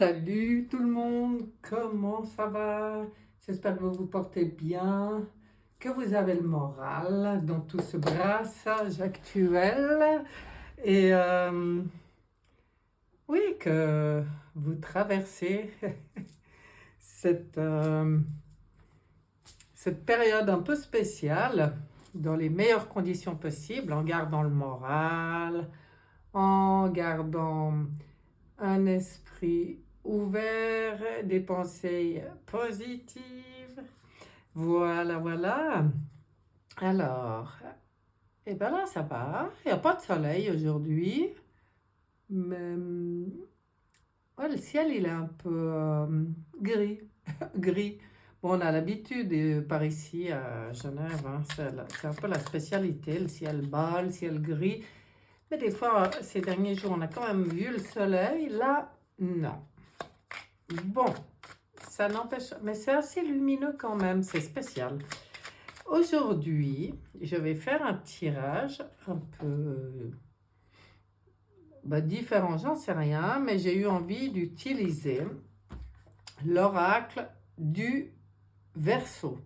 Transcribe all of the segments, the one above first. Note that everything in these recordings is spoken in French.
Salut tout le monde, comment ça va? J'espère que vous vous portez bien, que vous avez le moral dans tout ce brassage actuel et oui, que vous traversez cette, cette période un peu spéciale dans les meilleures conditions possibles, en gardant le moral, en gardant un esprit ouvert, des pensées positives. Voilà, voilà. Alors, et ben là, ça va. Il n'y a pas de soleil aujourd'hui, mais ouais, le ciel, il est un peu gris. Gris. Bon, on a l'habitude par ici à Genève, hein, c'est un peu la spécialité, le ciel bas, le ciel gris. Mais des fois, ces derniers jours, on a quand même vu le soleil. Là, non. Bon, ça n'empêche, mais c'est assez lumineux quand même, c'est spécial. Aujourd'hui, je vais faire un tirage un peu différent, j'en sais rien, mais j'ai eu envie d'utiliser l'oracle du Verseau.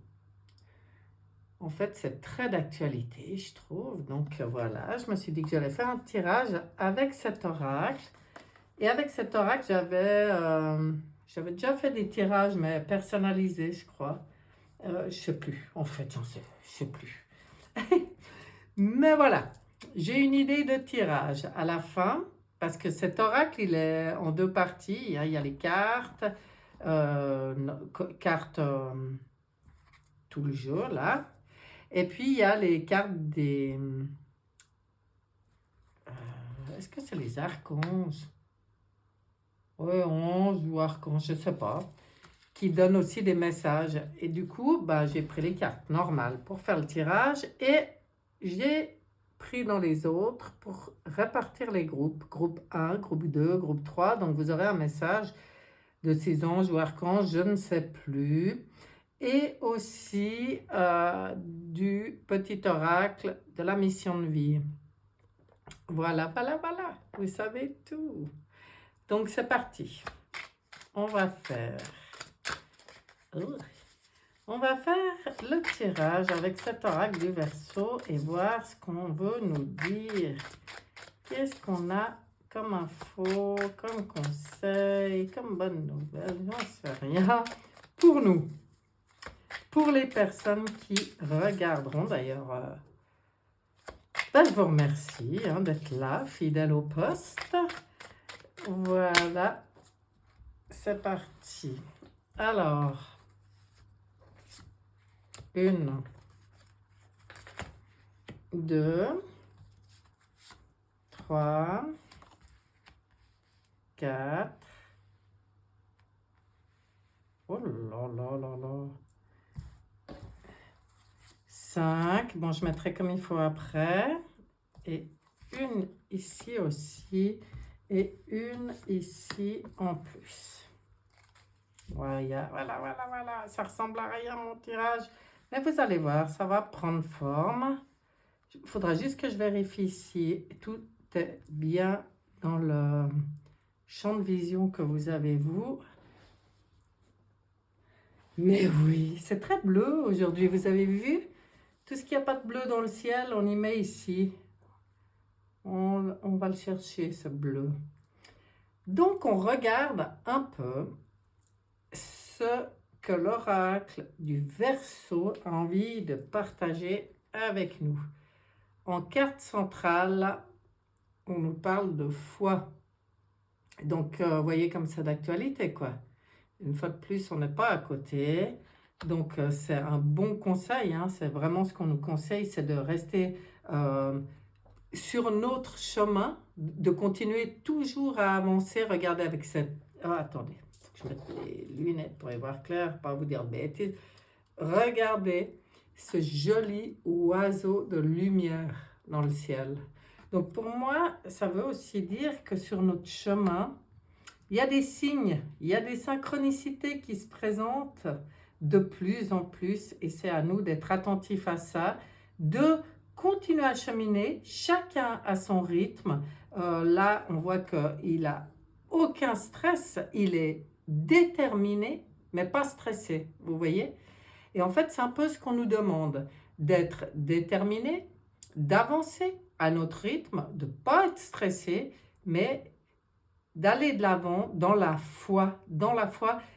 En fait, c'est très d'actualité, je trouve. Donc voilà, je me suis dit que j'allais faire un tirage avec cet oracle. Et avec cet oracle, j'avais déjà fait des tirages, mais personnalisés, je crois. Je sais plus, en fait, je sais plus. Mais voilà, j'ai une idée de tirage à la fin, parce que cet oracle, il est en deux parties. Il y a les cartes, cartes tout le jour, là. Et puis, il y a les cartes des... est-ce que c'est les archanges? Ouais, 11 ou archanges, je ne sais pas. Qui donnent aussi des messages. Et du coup, j'ai pris les cartes normales pour faire le tirage et j'ai pris dans les autres pour répartir les groupes. Groupe 1, groupe 2, groupe 3. Donc, vous aurez un message de ces anges ou archanges, je ne sais plus. Et aussi du petit oracle de la mission de vie. Voilà, voilà, voilà. Vous savez tout. Donc, c'est parti. On va faire... On va faire le tirage avec cet oracle du Verseau et voir ce qu'on veut nous dire. Qu'est-ce qu'on a comme info, comme conseil, comme bonne nouvelle, j'en sais rien. Pour nous, pour les personnes qui regarderont d'ailleurs, je vous remercie d'être là, fidèle au poste. Voilà, c'est parti. Alors... 1, 2, 3, 4. Oh là là là là. 5. Bon, je mettrai comme il faut après. Et une ici aussi. Et une ici en plus. Voilà, voilà, voilà, voilà. Ça ressemble à rien mon tirage. Mais vous allez voir, ça va prendre forme. Il faudra juste que je vérifie si tout est bien dans le champ de vision que vous avez, vous. Mais oui, c'est très bleu aujourd'hui, vous avez vu? Tout ce qui n'a pas de bleu dans le ciel, on y met ici. On va le chercher, ce bleu. Donc, on regarde un peu ce que l'oracle du Verseau a envie de partager avec nous. En carte centrale, on nous parle de foi. Donc, vous voyez comme c'est d'actualité, quoi. Une fois de plus, on n'est pas à côté. Donc, c'est un bon conseil. C'est vraiment ce qu'on nous conseille, c'est de rester sur notre chemin, de continuer toujours à avancer. Regardez avec cette... Ah, attendez. Je vais mettre les lunettes pour y voir clair, pas vous dire bêtises. Regardez ce joli oiseau de lumière dans le ciel. Donc pour moi, ça veut aussi dire que sur notre chemin, il y a des signes, il y a des synchronicités qui se présentent de plus en plus et c'est à nous d'être attentifs à ça, de continuer à cheminer, chacun à son rythme. Là, on voit qu'il a aucun stress, il est déterminé, mais pas stressé, vous voyez? Et en fait, c'est un peu ce qu'on nous demande, d'être déterminé, d'avancer à notre rythme, de ne pas être stressé, mais d'aller de l'avant dans la foi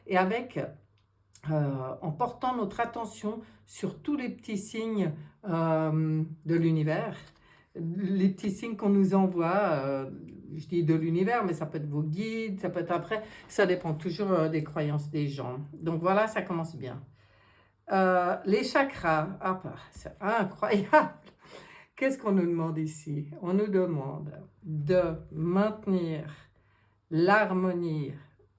et avec en portant notre attention sur tous les petits signes de l'univers, les petits signes qu'on nous envoie, je dis de l'univers, mais ça peut être vos guides, ça peut être après, ça dépend toujours des croyances des gens. Donc voilà, ça commence bien. Les chakras, ah, c'est incroyable. Qu'est-ce qu'on nous demande ici? On nous demande de maintenir l'harmonie,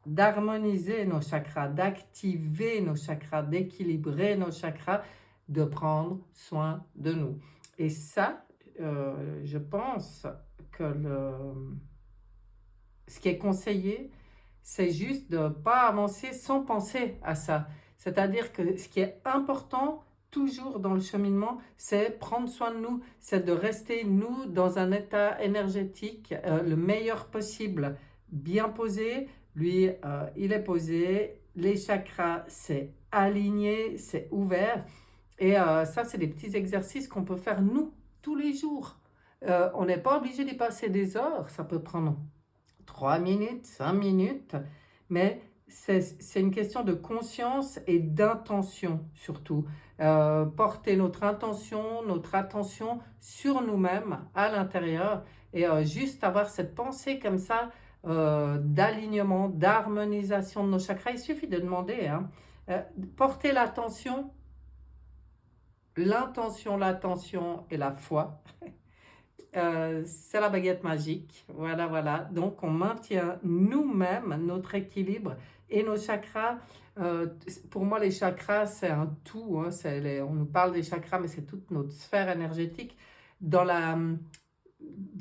d'harmoniser nos chakras, d'activer nos chakras, d'équilibrer nos chakras, de prendre soin de nous. Et ça, je pense que ce qui est conseillé, c'est juste de ne pas avancer sans penser à ça. C'est-à-dire que ce qui est important, toujours dans le cheminement, c'est prendre soin de nous, c'est de rester, nous, dans un état énergétique le meilleur possible, bien posé. Lui, il est posé, les chakras, c'est aligné, c'est ouvert. Et ça, c'est des petits exercices qu'on peut faire, nous, tous les jours. On n'est pas obligé d'y passer des heures, ça peut prendre 3 minutes, 5 minutes, mais c'est une question de conscience et d'intention surtout. Porter notre intention, notre attention sur nous-mêmes à l'intérieur et juste avoir cette pensée comme ça d'alignement, d'harmonisation de nos chakras. Il suffit de demander, hein. Porter l'intention et la foi. C'est la baguette magique, voilà, voilà. Donc on maintient nous-mêmes notre équilibre et nos chakras. Pour moi, les chakras, c'est un tout, hein, on nous parle des chakras, mais c'est toute notre sphère énergétique dans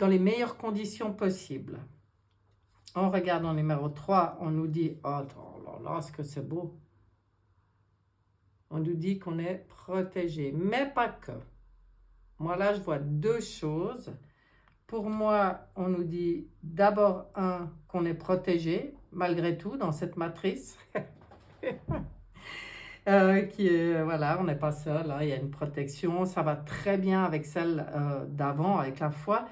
les meilleures conditions possibles. On regarde en numéro 3, on nous dit, oh là là, est-ce que c'est beau? On nous dit qu'on est protégé, mais pas que. Moi, là, je vois deux choses. Pour moi, on nous dit d'abord, qu'on est protégé, malgré tout, dans cette matrice. Qui est, voilà, on n'est pas seul, hein, il y a une protection, ça va très bien avec celle d'avant, avec la foi.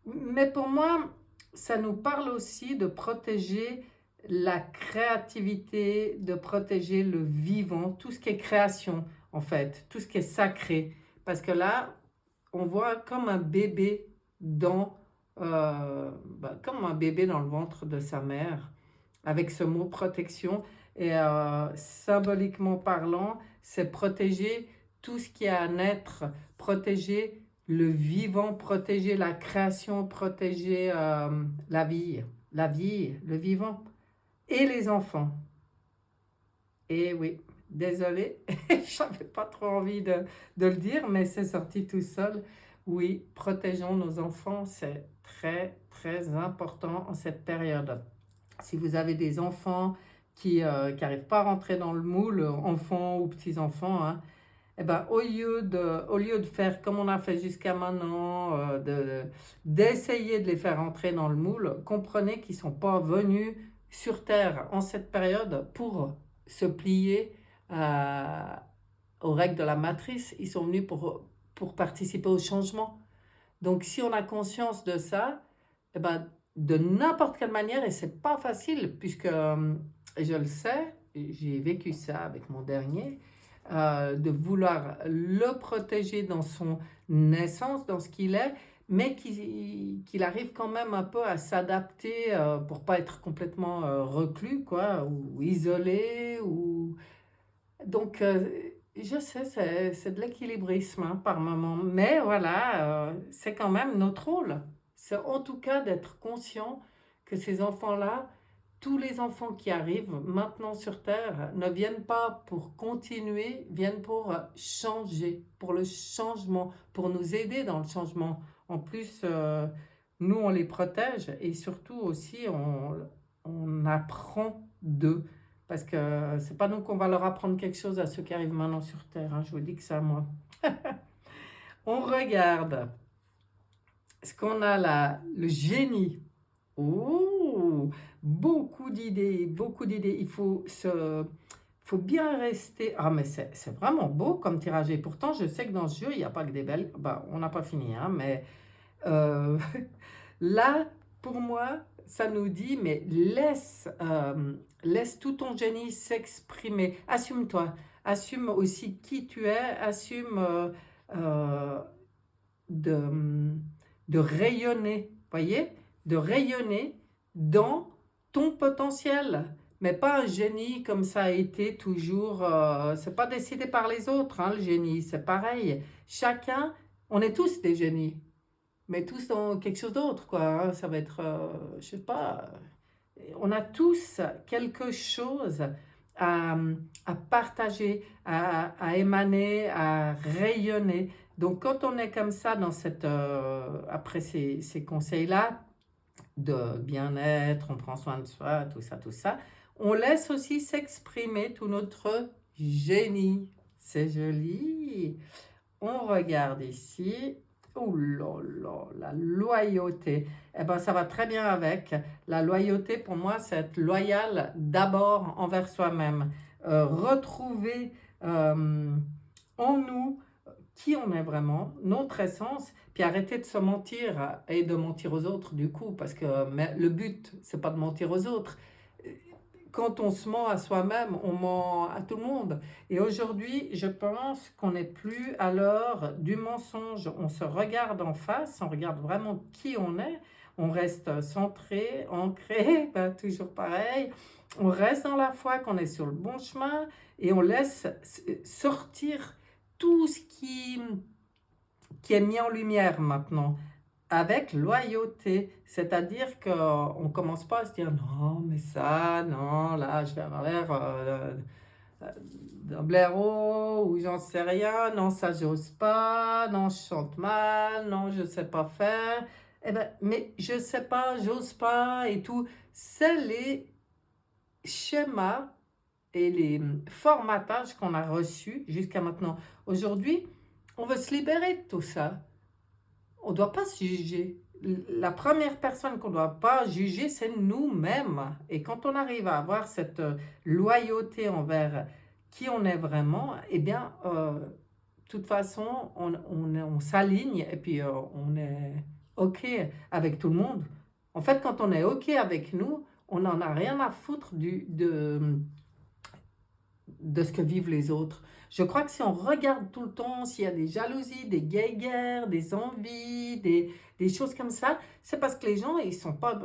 Mais pour moi, ça nous parle aussi de protéger la créativité, de protéger le vivant, tout ce qui est création, en fait, tout ce qui est sacré. Parce que là, on voit comme un bébé comme un bébé dans le ventre de sa mère, avec ce mot protection. Et symboliquement parlant, c'est protéger tout ce qui a à naître, protéger le vivant, protéger la création, protéger la vie, le vivant et les enfants. Et oui, désolée, je n'avais pas trop envie de le dire, mais c'est sorti tout seul. Oui, protégeons nos enfants, c'est très, très important en cette période. Si vous avez des enfants qui n'arrivent pas à rentrer dans le moule, enfants ou petits-enfants, hein, eh ben, au lieu de faire comme on a fait jusqu'à maintenant, d'essayer de les faire entrer dans le moule, comprenez qu'ils ne sont pas venus sur Terre en cette période pour se plier aux règles de la matrice. Ils sont venus pour participer au changement. Donc, si on a conscience de ça, eh ben, de n'importe quelle manière, et c'est pas facile, puisque je le sais, j'ai vécu ça avec mon dernier, de vouloir le protéger dans son naissance, dans ce qu'il est, mais qu'il arrive quand même un peu à s'adapter pour pas être complètement reclus, quoi, ou isolé, ou... Donc, je sais, c'est de l'équilibrisme hein, par moment, mais voilà, c'est quand même notre rôle. C'est en tout cas d'être conscient que ces enfants-là, tous les enfants qui arrivent maintenant sur Terre ne viennent pas pour continuer, viennent pour changer, pour le changement, pour nous aider dans le changement. En plus, nous, on les protège et surtout aussi, on apprend d'eux. Parce que c'est pas nous qu'on va leur apprendre quelque chose à ceux qui arrivent maintenant sur Terre. Hein, je vous dis que c'est à moi. On regarde. Est-ce qu'on a là le génie? Ouh, waouh, beaucoup d'idées, beaucoup d'idées. Faut bien rester. Ah, mais c'est vraiment beau comme tirage. Et pourtant, je sais que dans ce jeu, il n'y a pas que des belles. Bah, on n'a pas fini, hein, mais euh, là, pour moi, ça nous dit, mais laisse tout ton génie s'exprimer. Assume-toi. Assume aussi qui tu es. Assume euh, de, de rayonner, voyez, de rayonner dans ton potentiel, mais pas un génie comme ça a été toujours, c'est pas décidé par les autres, hein, le génie, c'est pareil, chacun, on est tous des génies, mais tous dans quelque chose d'autre, quoi, hein, ça va être, je sais pas, on a tous quelque chose à, à partager, à émaner, à rayonner. Donc, quand on est comme ça, dans cette, après ces conseils-là, de bien-être, on prend soin de soi, tout ça, on laisse aussi s'exprimer tout notre génie. C'est joli. On regarde ici. Oh là là, la loyauté. Eh bien, ça va très bien avec. La loyauté, pour moi, c'est être loyal d'abord envers soi-même. Retrouver en nous qui on est vraiment, notre essence, puis arrêter de se mentir et de mentir aux autres du coup, parce que le but, c'est pas de mentir aux autres. Quand on se ment à soi-même, on ment à tout le monde. Et aujourd'hui, je pense qu'on n'est plus à l'heure du mensonge. On se regarde en face, on regarde vraiment qui on est, on reste centré, ancré, ben, toujours pareil. On reste dans la foi qu'on est sur le bon chemin et on laisse sortir tout ce qui est mis en lumière maintenant avec loyauté, c'est-à-dire qu'on ne commence pas à se dire non, mais ça, non, là, je vais avoir l'air d'un blaireau ou j'en sais rien, non, ça, j'ose pas, non, je chante mal, non, je sais pas faire. Eh ben, mais je sais pas, j'ose pas et tout. C'est les schémas et les formatages qu'on a reçus jusqu'à maintenant. Aujourd'hui, on veut se libérer de tout ça. On ne doit pas se juger. La première personne qu'on ne doit pas juger, c'est nous-mêmes. Et quand on arrive à avoir cette loyauté envers qui on est vraiment, eh bien, de toute façon, on s'aligne et puis on est OK avec tout le monde. En fait, quand on est OK avec nous, on n'en a rien à foutre de ce que vivent les autres. Je crois que si on regarde tout le temps, s'il y a des jalousies, des guéguerres, des envies, des choses comme ça, c'est parce que les gens, ils sont pas,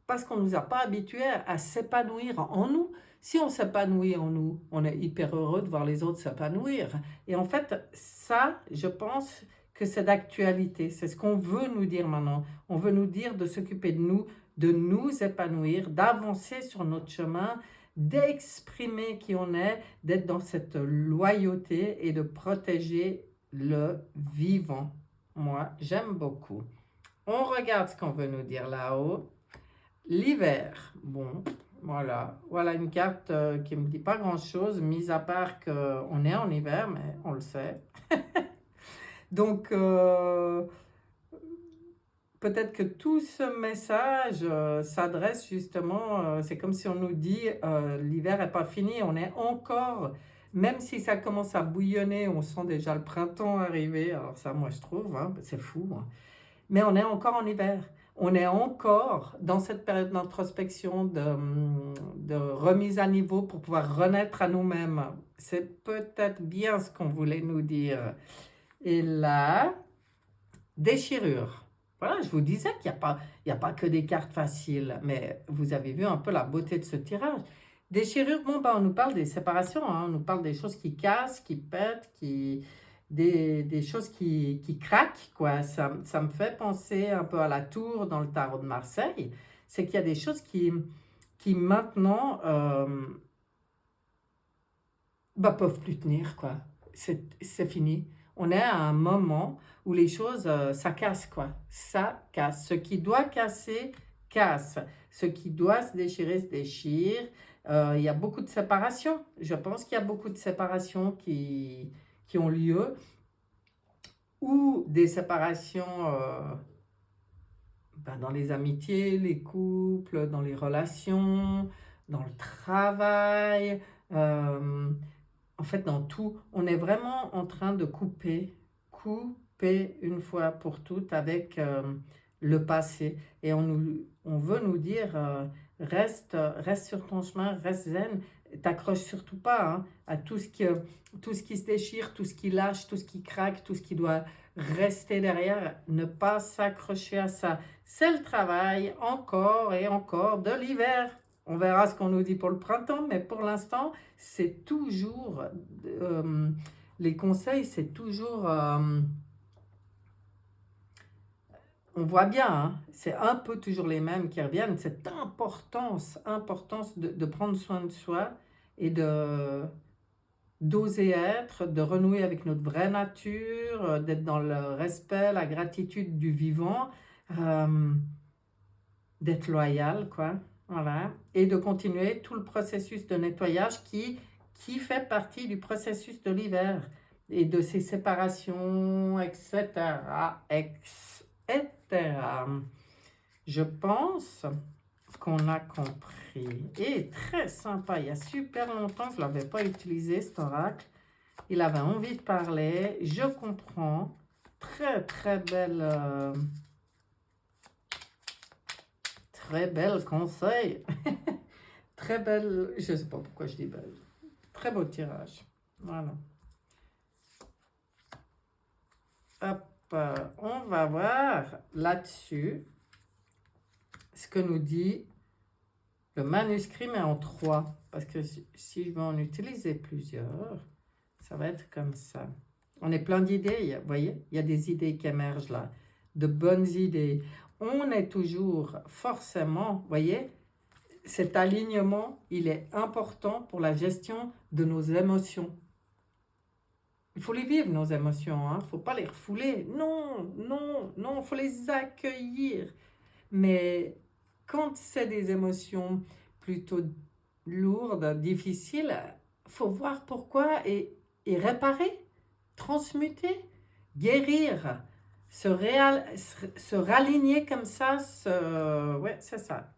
parce qu'on ne nous a pas habitués à s'épanouir en nous. Si on s'épanouit en nous, on est hyper heureux de voir les autres s'épanouir. Et en fait, ça, je pense que c'est d'actualité. C'est ce qu'on veut nous dire maintenant. On veut nous dire de s'occuper de nous épanouir, d'avancer sur notre chemin, d'exprimer qui on est, d'être dans cette loyauté et de protéger le vivant. Moi, j'aime beaucoup. On regarde ce qu'on veut nous dire là-haut. L'hiver. Bon, voilà une carte qui ne me dit pas grand-chose, mis à part qu'on est en hiver, mais on le sait. Donc, peut-être que tout ce message s'adresse justement, c'est comme si on nous dit l'hiver n'est pas fini, on est encore, même si ça commence à bouillonner, on sent déjà le printemps arriver, alors ça moi je trouve, hein, c'est fou, hein. Mais on est encore en hiver, on est encore dans cette période d'introspection, de remise à niveau pour pouvoir renaître à nous-mêmes. C'est peut-être bien ce qu'on voulait nous dire. Et là, déchirure. Voilà, je vous disais qu'il n'y a pas que des cartes faciles, mais vous avez vu un peu la beauté de ce tirage. Déchirure, bon, on nous parle des séparations, hein, on nous parle des choses qui cassent, qui pètent, des choses qui craquent, quoi. Ça me fait penser un peu à la tour dans le tarot de Marseille. C'est qu'il y a des choses qui maintenant peuvent plus tenir, quoi. C'est fini. On est à un moment où les choses, ça casse, quoi. Ça casse. Ce qui doit casser, casse. Ce qui doit se déchirer, se déchire. Il y a beaucoup de séparations. Je pense qu'il y a beaucoup de séparations qui ont lieu. Ou des séparations dans les amitiés, les couples, dans les relations, dans le travail, en fait dans tout. On est vraiment en train de couper une fois pour toutes avec le passé. Et on veut nous dire, reste sur ton chemin, reste zen, t'accroches surtout pas hein, à tout ce qui se déchire, tout ce qui lâche, tout ce qui craque, tout ce qui doit rester derrière, ne pas s'accrocher à ça. C'est le travail encore et encore de l'hiver. On verra ce qu'on nous dit pour le printemps, mais pour l'instant, c'est toujours, les conseils, c'est toujours, on voit bien, hein, c'est un peu toujours les mêmes qui reviennent, cette importance de prendre soin de soi et d'oser être, de renouer avec notre vraie nature, d'être dans le respect, la gratitude du vivant, d'être loyal, quoi. Voilà. Et de continuer tout le processus de nettoyage qui fait partie du processus de l'hiver et de ses séparations, etc., etc. Je pense qu'on a compris. Et très sympa, il y a super longtemps que je ne l'avais pas utilisé, cet oracle. Il avait envie de parler, je comprends. Très, très belle conseil. Très belle, je ne sais pas pourquoi je dis belle. Très beau tirage. Voilà. Hop, on va voir là-dessus ce que nous dit le manuscrit, mais en 3. Parce que si je veux en utiliser plusieurs, ça va être comme ça. On est plein d'idées, vous voyez, il y a des idées qui émergent là, de bonnes idées. On est toujours forcément, vous voyez, cet alignement, il est important pour la gestion de nos émotions. Il faut les vivre, nos émotions, il ne faut pas les refouler. Non, non, non, il faut les accueillir. Mais quand c'est des émotions plutôt lourdes, difficiles, il faut voir pourquoi et réparer, transmuter, guérir, se raligner comme ça. Ouais, c'est ça.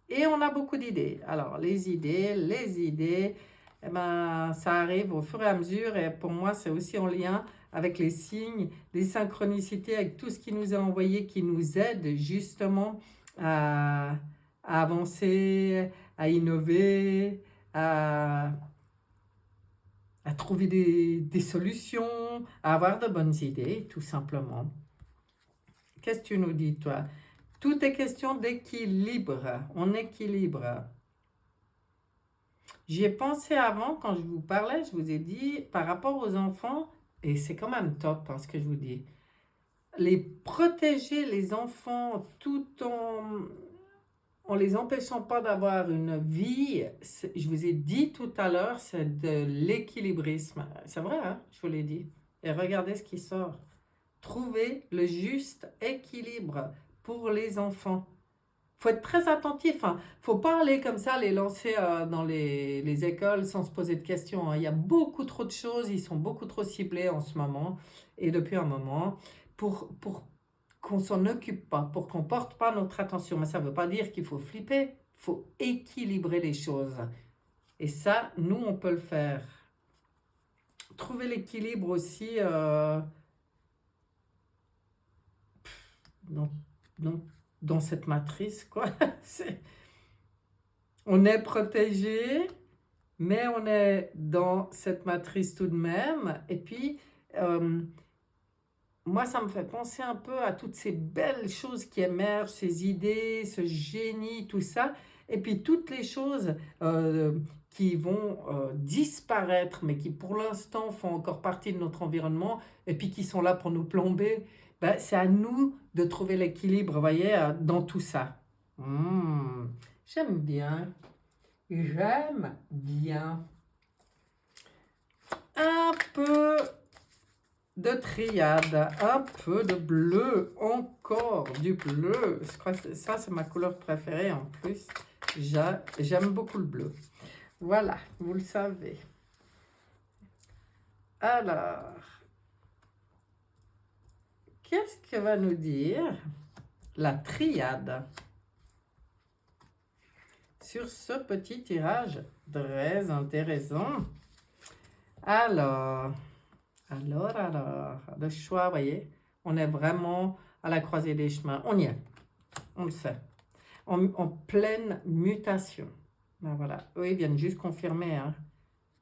Et on a beaucoup d'idées. Alors, les idées, eh ben, ça arrive au fur et à mesure. Et pour moi, c'est aussi en lien avec les signes, les synchronicités, avec tout ce qui nous est envoyé, qui nous aide justement à avancer, à innover, à trouver des solutions, à avoir de bonnes idées, tout simplement. Qu'est-ce que tu nous dis, toi? Tout est question d'équilibre. On équilibre. J'y ai pensé avant, quand je vous parlais, je vous ai dit, par rapport aux enfants, et c'est quand même top hein, ce que je vous dis, les protéger les enfants tout en les empêchant pas d'avoir une vie, je vous ai dit tout à l'heure, c'est de l'équilibrisme. C'est vrai, hein, je vous l'ai dit. Et regardez ce qui sort. Trouver le juste équilibre pour les enfants. Il faut être très attentif. Il ne faut pas aller comme ça, les lancer dans les écoles sans se poser de questions. Hein. Il y a beaucoup trop de choses, ils sont beaucoup trop ciblés en ce moment et depuis un moment pour qu'on ne s'en occupe pas, pour qu'on ne porte pas notre attention. Mais ça ne veut pas dire qu'il faut flipper, il faut équilibrer les choses. Et ça, nous, on peut le faire. Trouver l'équilibre aussi dans cette matrice, quoi. On est protégé, mais on est dans cette matrice tout de même. Et puis, moi, ça me fait penser un peu à toutes ces belles choses qui émergent, ces idées, ce génie, tout ça. Et puis, toutes les choses qui vont disparaître, mais qui pour l'instant font encore partie de notre environnement, et puis qui sont là pour nous plomber. Ben, c'est à nous de trouver l'équilibre, vous voyez, dans tout ça. J'aime bien. J'aime bien. Un peu de triade, un peu de bleu, encore du bleu. Je crois que ça, c'est ma couleur préférée en plus. J'aime beaucoup le bleu. Voilà, vous le savez. Alors, qu'est-ce que va nous dire la triade. Sur ce petit tirage très intéressant. Alors, le choix, vous voyez, on est vraiment à la croisée des chemins. On y est, on le sait. En pleine mutation. Ben voilà, eux, ils viennent juste confirmer. Hein.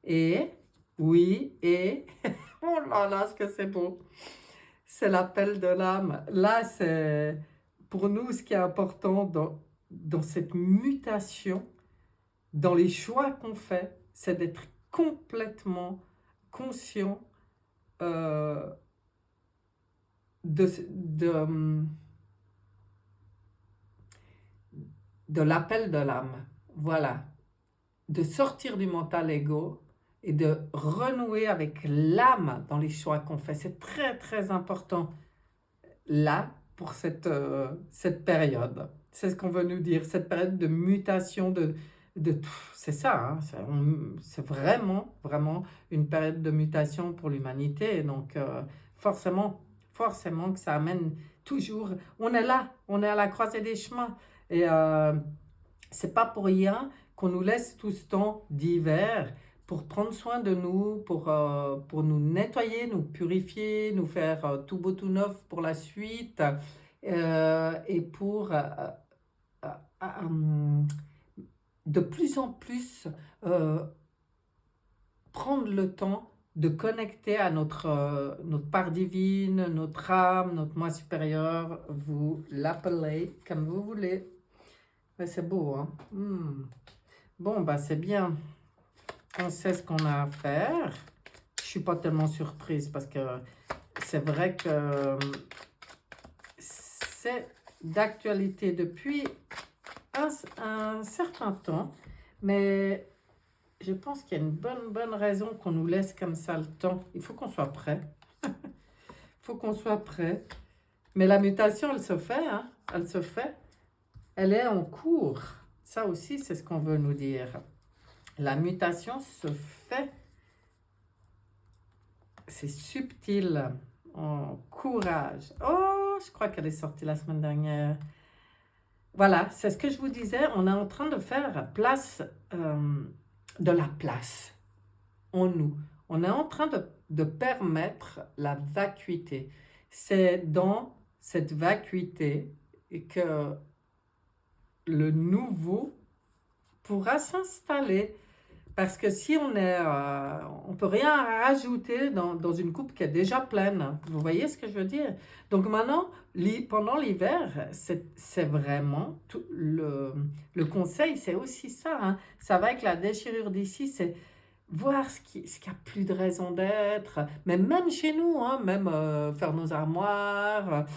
Et, oui, et, oh là là, ce que c'est beau. C'est l'appel de l'âme. Là, c'est pour nous ce qui est important dans cette mutation, dans les choix qu'on fait, c'est d'être complètement conscient de l'appel de l'âme. Voilà. De sortir du mental ego et de renouer avec l'âme dans les choix qu'on fait. C'est très, très important là pour cette période. C'est ce qu'on veut nous dire, cette période de mutation, c'est ça, hein, c'est vraiment, vraiment une période de mutation pour l'humanité. Donc, forcément que ça amène toujours... On est là, on est à la croisée des chemins. Et c'est pas pour rien qu'on nous laisse tout ce temps d'hiver pour prendre soin de nous, pour nous nettoyer, nous purifier, nous faire tout beau, tout neuf pour la suite, et pour de plus en plus prendre le temps de connecter à notre part divine, notre âme, notre moi supérieur, vous l'appelez comme vous voulez. Mais c'est beau, hein? Bon, bah c'est bien. On sait ce qu'on a à faire. Je ne suis pas tellement surprise parce que c'est vrai que c'est d'actualité depuis un certain temps. Mais je pense qu'il y a une bonne raison qu'on nous laisse comme ça le temps. Il faut qu'on soit prêt. Il faut qu'on soit prêt. Mais la mutation, elle se fait, hein? Elle se fait. Elle est en cours. Ça aussi, c'est ce qu'on veut nous dire. La mutation se fait. C'est subtil. Oh, courage. Oh, je crois qu'elle est sortie la semaine dernière. Voilà, c'est ce que je vous disais. On est en train de faire de la place en nous. On est en train de permettre la vacuité. C'est dans cette vacuité que le nouveau pourra s'installer. Parce que si on peut rien rajouter dans une coupe qui est déjà pleine. Vous voyez ce que je veux dire? Donc maintenant, pendant l'hiver, c'est vraiment le conseil, c'est aussi ça. Hein. Ça va avec la déchirure d'ici, c'est voir ce qui a plus de raison d'être. Mais même chez nous, hein, même faire nos armoires.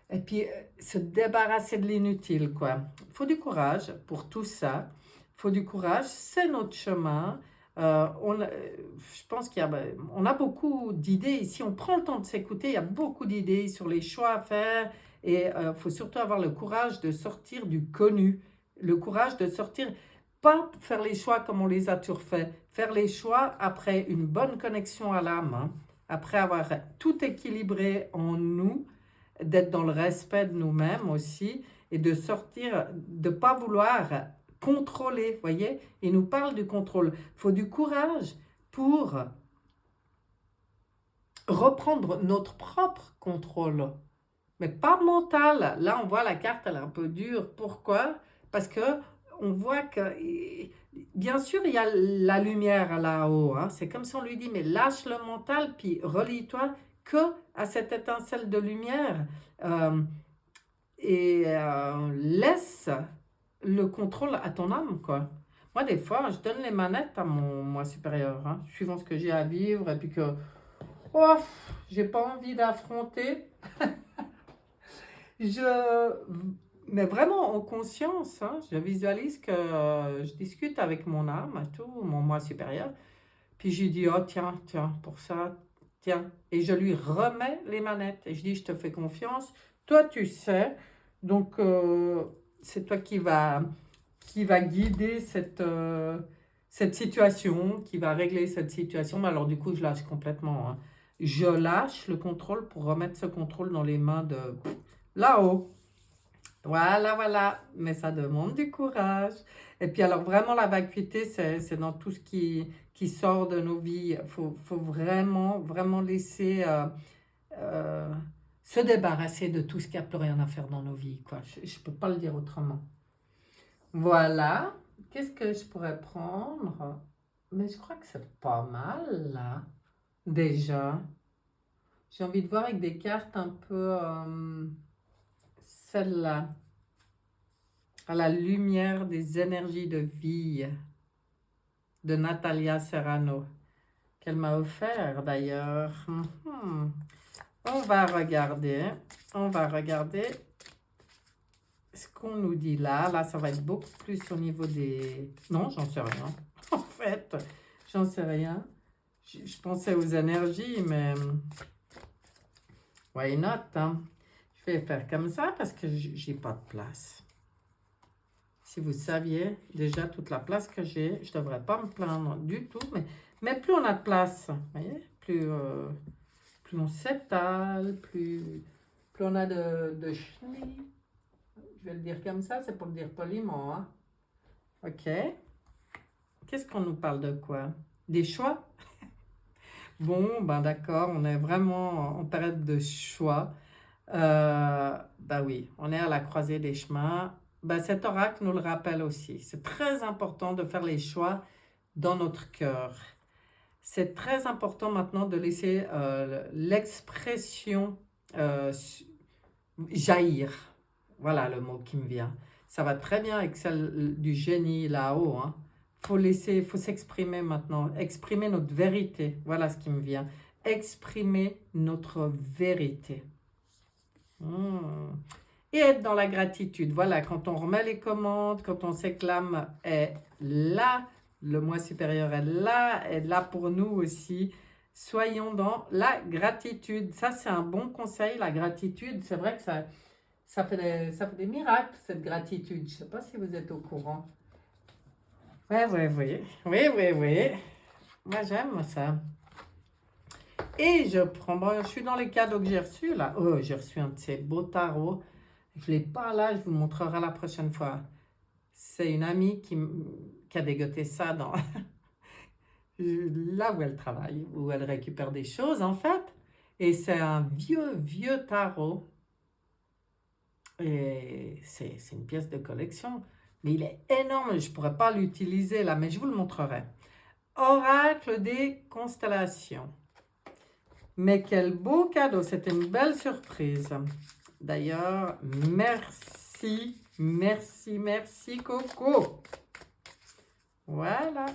Et puis, se débarrasser de l'inutile, quoi. Il faut du courage pour tout ça. Il faut du courage, c'est notre chemin. Je pense on a beaucoup d'idées ici. On prend le temps de s'écouter. Il y a beaucoup d'idées sur les choix à faire. Et il faut surtout avoir le courage de sortir du connu. Le courage de sortir, pas faire les choix comme on les a toujours fait. Faire les choix après une bonne connexion à l'âme. Hein. Après avoir tout équilibré en nous. D'être dans le respect de nous-mêmes aussi et de sortir, de ne pas vouloir contrôler, vous voyez. Il nous parle du contrôle. Il faut du courage pour reprendre notre propre contrôle, mais pas mental. Là, on voit la carte, elle est un peu dure. Pourquoi? Parce que on voit que, bien sûr, il y a la lumière là-haut. Hein. C'est comme si on lui dit, mais lâche le mental, puis relie-toi que à cette étincelle de lumière et laisse le contrôle à ton âme, quoi. Moi, des fois, je donne les manettes à mon moi supérieur, hein, suivant ce que j'ai à vivre, et puis que j'ai pas envie d'affronter. Mais vraiment en conscience, hein, je visualise que je discute avec mon âme, tout, mon moi supérieur, puis je lui dis, oh tiens, pour ça, tiens. Et je lui remets les manettes. Et je dis, je te fais confiance. Toi, tu sais. Donc, c'est toi qui va guider cette situation, qui va régler cette situation. Mais alors, du coup, je lâche complètement. Hein. Je lâche le contrôle pour remettre ce contrôle dans les mains de là-haut. Voilà, voilà. Mais ça demande du courage. Et puis alors vraiment la vacuité, c'est dans tout ce qui sort de nos vies. Faut vraiment, vraiment laisser euh, se débarrasser de tout ce qui n'a plus rien à faire dans nos vies, quoi. Je ne peux pas le dire autrement. Voilà. Qu'est-ce que je pourrais prendre? Mais je crois que c'est pas mal, là. Déjà. J'ai envie de voir avec des cartes un peu... celle-là. À la lumière des énergies de vie de Natalia Serrano. Qu'elle m'a offert, d'ailleurs. On va regarder. On va regarder ce qu'on nous dit là. Là, ça va être beaucoup plus au niveau des... Non, j'en sais rien. En fait, j'en sais rien. Je pensais aux énergies, mais why not, hein? Je vais faire comme ça parce que j'ai pas de place. Si vous saviez déjà toute la place que j'ai, je ne devrais pas me plaindre du tout. Mais plus on a de place, vous voyez, plus on s'étale, plus on a de chenilles. Je vais le dire comme ça, c'est pour le dire poliment. Hein. Ok. Qu'est-ce qu'on nous parle de quoi? Des choix? Bon, ben d'accord, on est vraiment en période de choix. Bah oui, on est à la croisée des chemins. Bah, cet oracle nous le rappelle aussi. C'est très important de faire les choix dans notre cœur. C'est très important maintenant de laisser l'expression jaillir. Voilà le mot qui me vient. Ça va très bien avec celle du génie là-haut. Hein. Faut s'exprimer maintenant. Exprimer notre vérité. Voilà ce qui me vient. Exprimer notre vérité. Et être dans la gratitude. Voilà, quand on remet les commandes, quand on sait que l'âme est là, le moi supérieur est là pour nous aussi. Soyons dans la gratitude. Ça, c'est un bon conseil, la gratitude. C'est vrai que ça fait des miracles, cette gratitude. Je ne sais pas si vous êtes au courant. Oui. Moi, j'aime ça. Et je suis dans les cadeaux que j'ai reçus là. Oh, j'ai reçu un de ces beaux tarots. Je ne l'ai pas là, je vous le montrerai la prochaine fois. C'est une amie qui a dégoté ça dans là où elle travaille, où elle récupère des choses en fait. Et c'est un vieux tarot. Et c'est une pièce de collection. Mais il est énorme, je ne pourrais pas l'utiliser là, mais je vous le montrerai. Oracle des constellations. Mais quel beau cadeau, c'était une belle surprise. D'ailleurs, merci Coco. Voilà.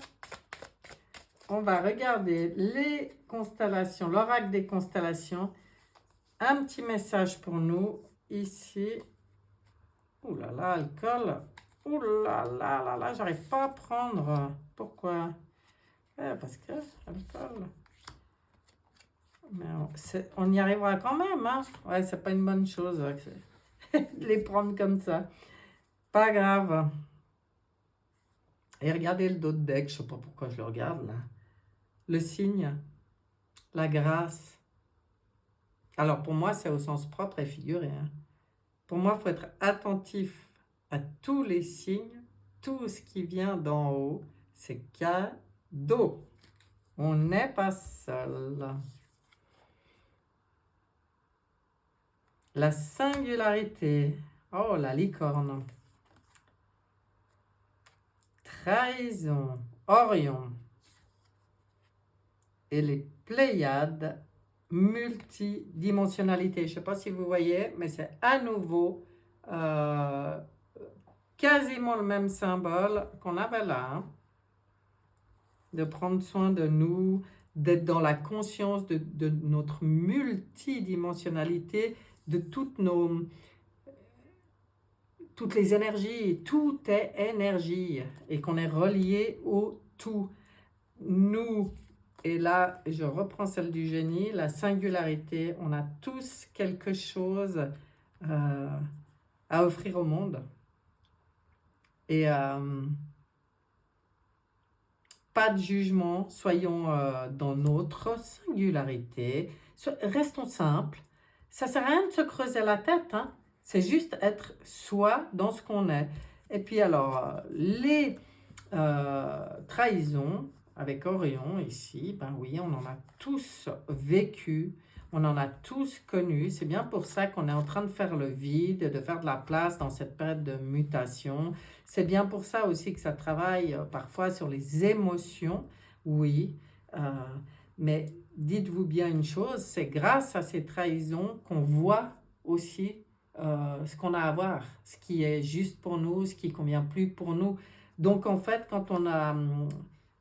On va regarder les constellations, l'oracle des constellations. Un petit message pour nous ici. Ouh là là, elle colle. Ouh là là, j'arrive pas à prendre. Pourquoi? Parce qu'elle colle. Mais on y arrivera quand même, hein. Ouais, c'est pas une bonne chose de les prendre comme ça. Pas grave. Et regardez le dos de deck, je sais pas pourquoi je le regarde là. Le signe, la grâce. Alors pour moi, c'est au sens propre et figuré. Hein. Pour moi, il faut être attentif à tous les signes, tout ce qui vient d'en haut, c'est cadeau. On n'est pas seul. La singularité. Oh, la licorne. Trahison. Orion. Et les Pléiades. Multidimensionnalité. Je ne sais pas si vous voyez, mais c'est à nouveau quasiment le même symbole qu'on avait là. Hein. De prendre soin de nous, d'être dans la conscience de notre multidimensionnalité, de toutes les énergies. Tout est énergie et qu'on est relié au tout. Nous, et là, je reprends celle du génie, la singularité, on a tous quelque chose à offrir au monde. Et pas de jugement, soyons dans notre singularité, restons simples. Ça ne sert à rien de se creuser la tête, hein. C'est juste être soi dans ce qu'on est. Et puis alors, les trahisons avec Orion ici, ben oui, on en a tous vécu, on en a tous connu. C'est bien pour ça qu'on est en train de faire le vide, de faire de la place dans cette période de mutation. C'est bien pour ça aussi que ça travaille parfois sur les émotions, oui. Mais dites-vous bien une chose, c'est grâce à ces trahisons qu'on voit aussi ce qu'on a à voir, ce qui est juste pour nous, ce qui convient plus pour nous. Donc en fait, quand on a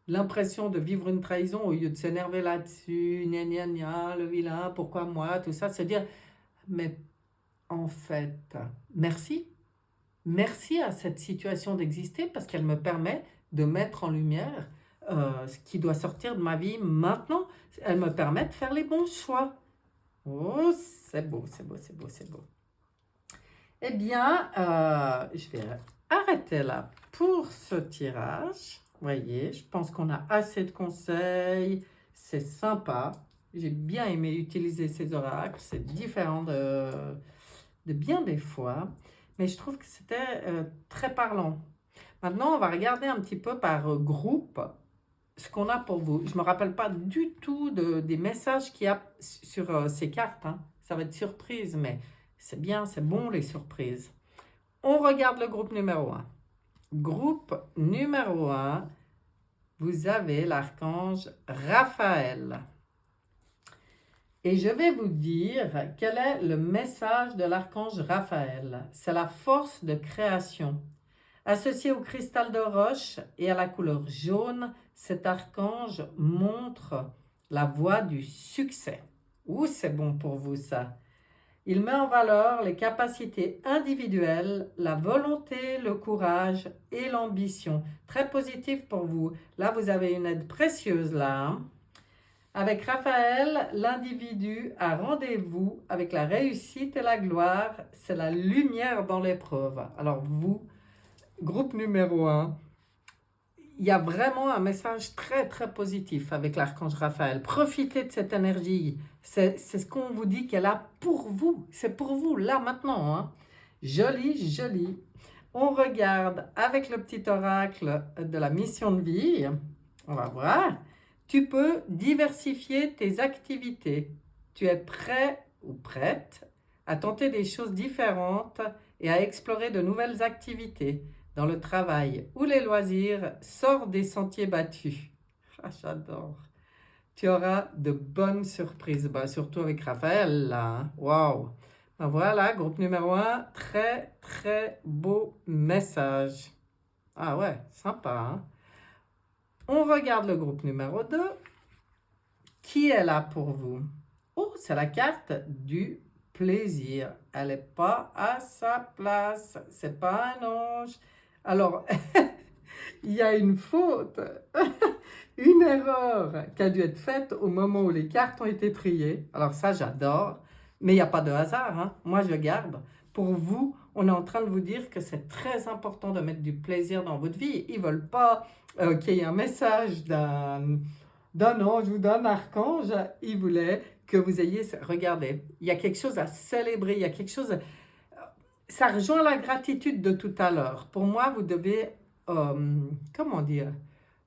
l'impression de vivre une trahison, au lieu de s'énerver là-dessus, gna gna gna, le vilain, pourquoi moi, tout ça, c'est dire, mais en fait, merci. Merci à cette situation d'exister parce qu'elle me permet de mettre en lumière ce qui doit sortir de ma vie maintenant. Elle me permet de faire les bons choix. Oh, c'est beau, c'est beau, c'est beau, c'est beau. Eh bien, je vais arrêter là pour ce tirage. Vous voyez, je pense qu'on a assez de conseils. C'est sympa. J'ai bien aimé utiliser ces oracles. C'est différent de bien des fois. Mais je trouve que c'était très parlant. Maintenant, on va regarder un petit peu par groupe ce qu'on a pour vous. Je ne me rappelle pas du tout des messages qu'il y a sur ces cartes. Hein. Ça va être surprise, mais c'est bien, c'est bon les surprises. On regarde le groupe numéro 1. Groupe numéro 1, vous avez l'archange Raphaël. Et je vais vous dire quel est le message de l'archange Raphaël. C'est la force de création. Associé au cristal de roche et à la couleur jaune, cet archange montre la voie du succès. Ouh, c'est bon pour vous ça. Il met en valeur les capacités individuelles, la volonté, le courage et l'ambition. Très positif pour vous. Là, vous avez une aide précieuse là. Hein? Avec Raphaël, l'individu a rendez-vous avec la réussite et la gloire. C'est la lumière dans l'épreuve. Alors vous, groupe numéro 1, il y a vraiment un message très très positif avec l'archange Raphaël. Profitez de cette énergie. C'est ce qu'on vous dit qu'elle a pour vous. C'est pour vous, là, maintenant. Hein. Joli, joli. On regarde avec le petit oracle de la mission de vie. On va voir. Tu peux diversifier tes activités. Tu es prêt ou prête à tenter des choses différentes et à explorer de nouvelles activités. Dans le travail ou les loisirs, sors des sentiers battus. Ah, j'adore. Tu auras de bonnes surprises, surtout avec Raphaël, là. Waouh! Ben voilà, groupe numéro 1, très, très beau message. Ah ouais, sympa, hein? On regarde le groupe numéro 2. Qui est là pour vous? Oh, c'est la carte du plaisir. Elle n'est pas à sa place. C'est pas un ange. Alors, il y a une faute, une erreur qui a dû être faite au moment où les cartes ont été triées. Alors ça, j'adore. Mais il n'y a pas de hasard. Hein. Moi, je garde. Pour vous, on est en train de vous dire que c'est très important de mettre du plaisir dans votre vie. Ils ne veulent pas qu'il y ait un message d'un ange ou d'un archange. Ils voulaient que vous ayez... Regardez, il y a quelque chose à célébrer. Il y a quelque chose... Ça rejoint la gratitude de tout à l'heure. Pour moi, vous devez, comment dire,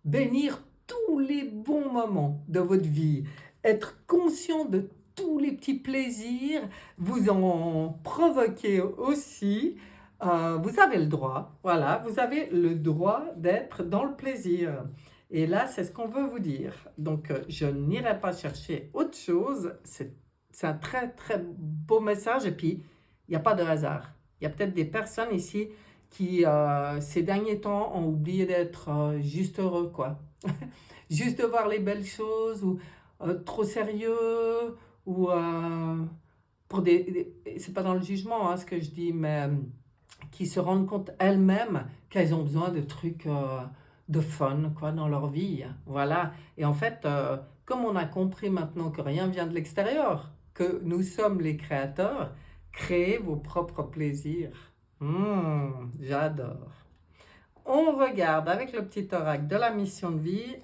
bénir tous les bons moments de votre vie. Être conscient de tous les petits plaisirs. Vous en provoquez aussi. Vous avez le droit, voilà, vous avez le droit d'être dans le plaisir. Et là, c'est ce qu'on veut vous dire. Donc, je n'irai pas chercher autre chose. C'est un très, très beau message. Et puis, il n'y a pas de hasard. Il y a peut-être des personnes ici qui, ces derniers temps, ont oublié d'être juste heureux, quoi. Juste de voir les belles choses, ou trop sérieux, ou pour c'est pas dans le jugement, hein, ce que je dis, mais qui se rendent compte elles-mêmes qu'elles ont besoin de trucs de fun, quoi, dans leur vie. Voilà. Et en fait, comme on a compris maintenant que rien vient de l'extérieur, que nous sommes les créateurs, créez vos propres plaisirs. J'adore. On regarde avec le petit oracle de la mission de vie.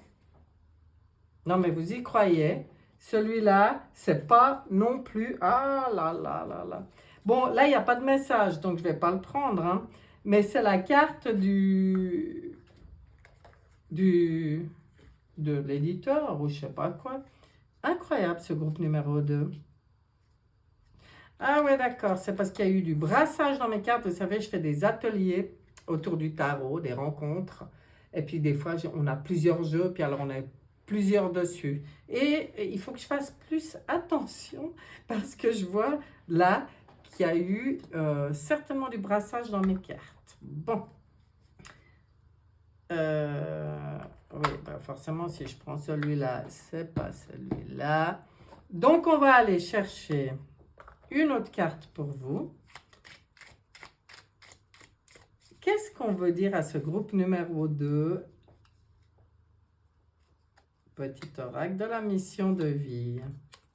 Non, mais vous y croyez. Celui-là, c'est pas non plus... Ah là là là là. Bon, là, il n'y a pas de message, donc je ne vais pas le prendre. Hein. Mais c'est la carte de l'éditeur ou je ne sais pas quoi. Incroyable ce groupe numéro 2. Ah ouais, d'accord. C'est parce qu'il y a eu du brassage dans mes cartes. Vous savez, je fais des ateliers autour du tarot, des rencontres. Et puis des fois, on a plusieurs jeux, puis alors on a plusieurs dessus. Et il faut que je fasse plus attention parce que je vois là qu'il y a eu certainement du brassage dans mes cartes. Bon. Oui, bah forcément, si je prends celui-là, c'est pas celui-là. Donc, on va aller chercher une autre carte pour vous. Qu'est-ce qu'on veut dire à ce groupe numéro 2? Petit oracle de la mission de vie.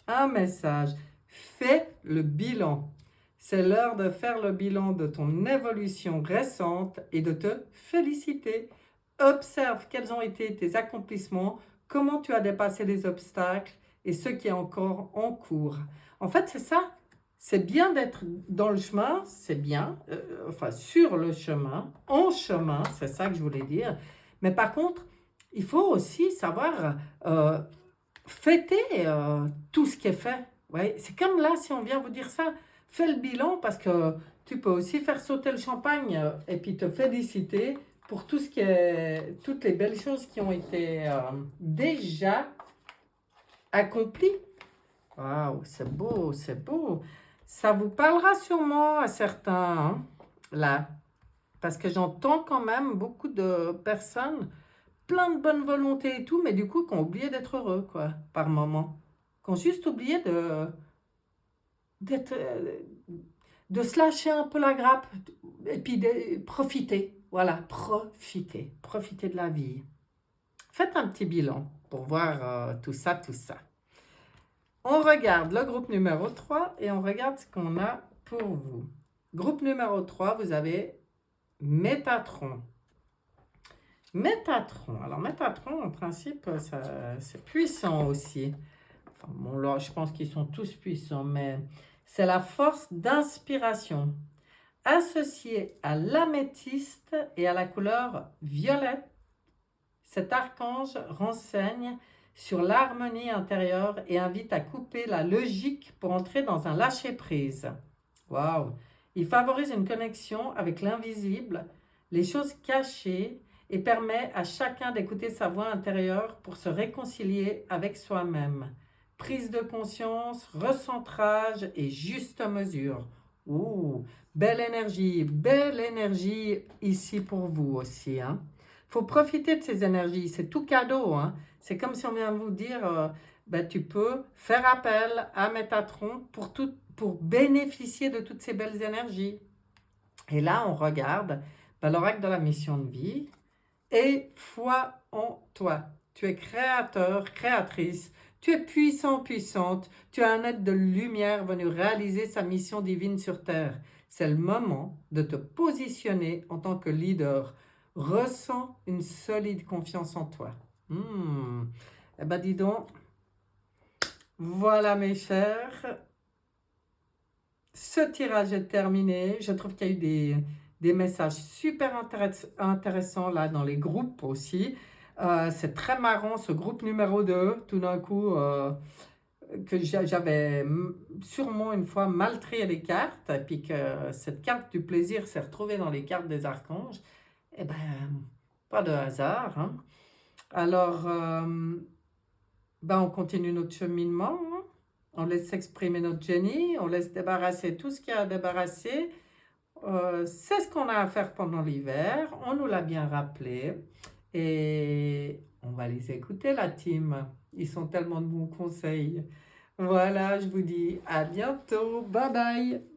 Un message. Fais le bilan. C'est l'heure de faire le bilan de ton évolution récente et de te féliciter. Observe quels ont été tes accomplissements, comment tu as dépassé les obstacles et ce qui est encore en cours. En fait, c'est ça. C'est bien d'être dans le chemin, c'est bien, enfin sur le chemin, en chemin, c'est ça que je voulais dire. Mais par contre, il faut aussi savoir fêter tout ce qui est fait. Ouais, c'est comme là, si on vient vous dire ça, fais le bilan parce que tu peux aussi faire sauter le champagne et puis te féliciter pour tout ce qui est, toutes les belles choses qui ont été déjà accomplies. Waouh, c'est beau, c'est beau. Ça vous parlera sûrement à certains, hein, là, parce que j'entends quand même beaucoup de personnes, plein de bonne volonté et tout, mais du coup, qui ont oublié d'être heureux, quoi, par moment. Qui ont juste oublié d'être, de se lâcher un peu la grappe et puis de profiter. Voilà, profiter de la vie. Faites un petit bilan pour voir tout ça, tout ça. On regarde le groupe numéro 3 et on regarde ce qu'on a pour vous. Groupe numéro 3, vous avez Métatron. Métatron. Alors, Métatron, en principe, c'est puissant aussi. Enfin, bon, là, je pense qu'ils sont tous puissants, mais c'est la force d'inspiration associée à l'améthyste et à la couleur violette. Cet archange renseigne sur l'harmonie intérieure et invite à couper la logique pour entrer dans un lâcher-prise. Waouh! Il favorise une connexion avec l'invisible, les choses cachées et permet à chacun d'écouter sa voix intérieure pour se réconcilier avec soi-même. Prise de conscience, recentrage et juste mesure. Ouh, belle énergie ici pour vous aussi, hein. Faut profiter de ces énergies, c'est tout cadeau. Hein. C'est comme si on vient vous dire, ben, tu peux faire appel à Métatron pour bénéficier de toutes ces belles énergies. Et là, on regarde l'oracle de la mission de vie et foi en toi. Tu es créateur, créatrice, tu es puissant, puissante, tu es un être de lumière venu réaliser sa mission divine sur Terre. C'est le moment de te positionner en tant que leader. Ressens une solide confiance en toi. Eh ben dis donc, voilà mes chers, ce tirage est terminé. Je trouve qu'il y a eu des messages super intéressants là dans les groupes aussi. C'est très marrant ce groupe numéro 2, tout d'un coup, que j'avais sûrement une fois mal trié les cartes, et puis que cette carte du plaisir s'est retrouvée dans les cartes des archanges. Eh ben, pas de hasard. Hein. Alors, ben on continue notre cheminement. Hein. On laisse s'exprimer notre génie, on laisse débarrasser tout ce qu'il y a à débarrasser. C'est ce qu'on a à faire pendant l'hiver, on nous l'a bien rappelé. Et on va les écouter, la team. Ils sont tellement de bons conseils. Voilà, je vous dis à bientôt. Bye bye.